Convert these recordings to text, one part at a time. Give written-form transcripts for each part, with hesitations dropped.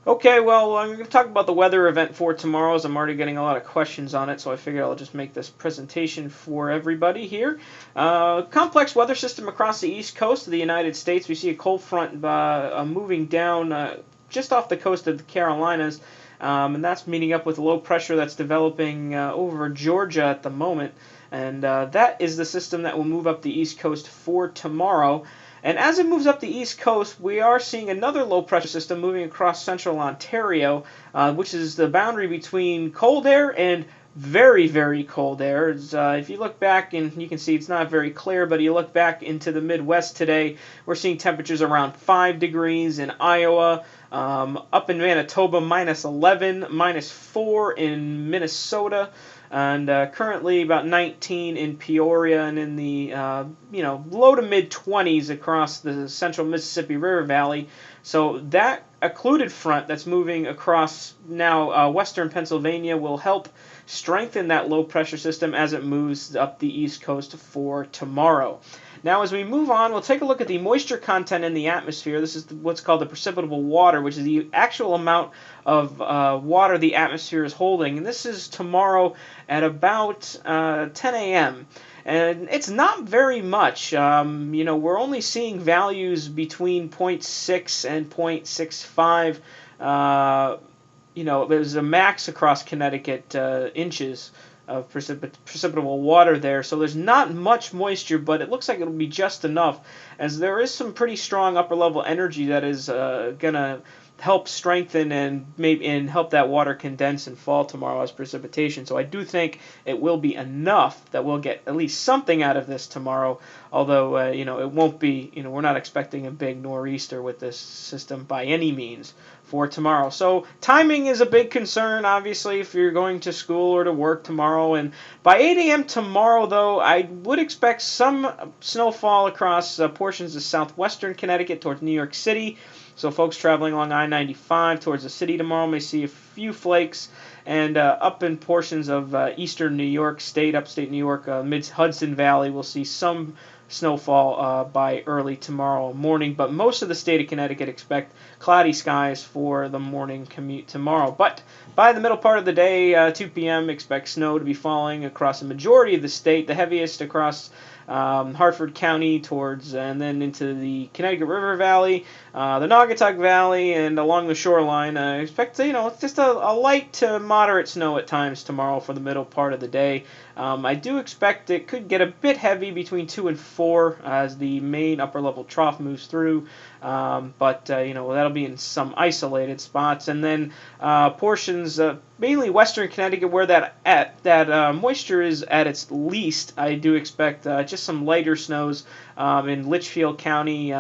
Okay, well, I'm going to talk about the weather event for tomorrow, as I'm already getting a lot of questions on it, so I figured I'll just make this presentation for everybody here. Complex weather system across the east coast of the United States. We see a cold front moving down just off the coast of the Carolinas, and that's meeting up with low pressure that's developing over Georgia at the moment. And that is the system that will move up the east coast for tomorrow. And as it moves up the east coast, we are seeing another low pressure system moving across central Ontario, which is the boundary between cold air and very, very cold air. If you look back, and you can see it's not very clear, but you look back into the Midwest today, we're seeing temperatures around 5 degrees in Iowa, up in Manitoba, minus 11, minus 4 in Minnesota, and currently about 19 in Peoria, and in the low to mid 20s across the central Mississippi River Valley. So that occluded front that's moving across now western Pennsylvania will help strengthen that low pressure system as it moves up the east coast for tomorrow. Now, as we move on, we'll take a look at the moisture content in the atmosphere. This is what's called the precipitable water, which is the actual amount of water the atmosphere is holding. And this is tomorrow at about 10 a.m. And it's not very much. We're only seeing values between zero point 0.6 and 0.65. There's a max across Connecticut inches of precipitable water there. So there's not much moisture, but it looks like it'll be just enough, as there is some pretty strong upper level energy that is going to help strengthen and help that water condense and fall tomorrow as precipitation. So I do think it will be enough that we'll get at least something out of this tomorrow. Although it won't be. We're not expecting a big nor'easter with this system by any means for tomorrow. So timing is a big concern, obviously, if you're going to school or to work tomorrow. And by 8 a.m. tomorrow, though, I would expect some snowfall across portions of southwestern Connecticut towards New York City. So folks traveling along I-95 towards the city tomorrow may see a few flakes, and up in portions of eastern New York State, upstate New York, mid-Hudson Valley, we'll see some snowfall by early tomorrow morning. But most of the state of Connecticut expect cloudy skies for the morning commute tomorrow. But by the middle part of the day, 2 p.m., expect snow to be falling across the majority of the state, the heaviest across Hartford County and then into the Connecticut River Valley, the Naugatuck Valley, and along the shoreline. I expect, just a light to moderate snow at times tomorrow for the middle part of the day. I do expect it could get a bit heavy between 2 and 4 as the main upper level trough moves through. But that'll be in some isolated spots, and then portions, mainly western Connecticut, where that moisture is at its least. I do expect just some lighter snows in Litchfield County,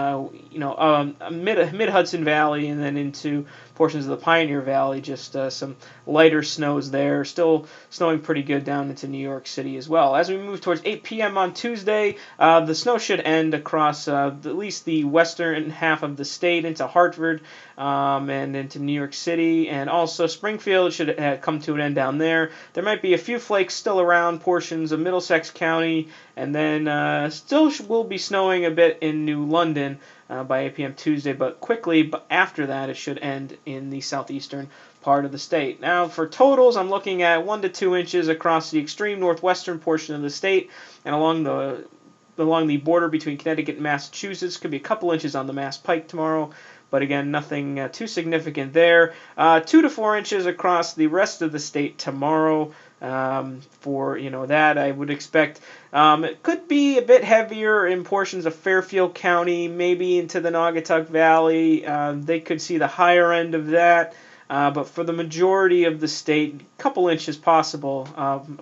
mid Hudson Valley, and then into portions of the Pioneer Valley. Just some lighter snows there. Still snowing pretty good down into New York City as well. As we move towards 8 p.m. on Tuesday, the snow should end across at least the western half of the state into Hartford and into New York City, and also Springfield should come to an end down there. There might be a few flakes still around portions of Middlesex County, and then still will be snowing a bit in New London by 8 p.m. Tuesday, but quickly after that it should end in the southeastern part of the state. Now for totals, I'm looking at 1 to 2 inches across the extreme northwestern portion of the state, and along the border between Connecticut and Massachusetts. Could be a couple inches on the Mass Pike tomorrow, but again, nothing too significant there. 2 to 4 inches across the rest of the state tomorrow. For that, I would expect it could be a bit heavier in portions of Fairfield County, maybe into the Naugatuck Valley. They could see the higher end of that. But for the majority of the state, a couple inches possible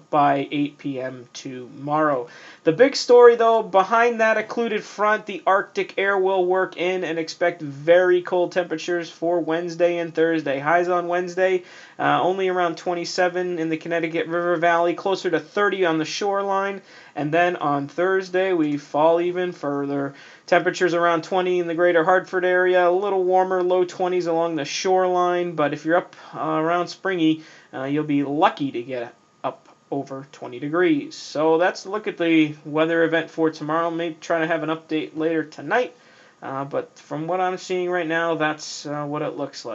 by 8 p.m. tomorrow. The big story, though, behind that occluded front, the Arctic air will work in, and expect very cold temperatures for Wednesday and Thursday. Highs on Wednesday, only around 27 in the Connecticut River Valley, closer to 30 on the shoreline. And then on Thursday, we fall even further. Temperatures around 20 in the greater Hartford area, a little warmer, low 20s along the shoreline. But if you're up around Springy, you'll be lucky to get up over 20 degrees. So that's a look at the weather event for tomorrow. Maybe try to have an update later tonight. But from what I'm seeing right now, that's what it looks like.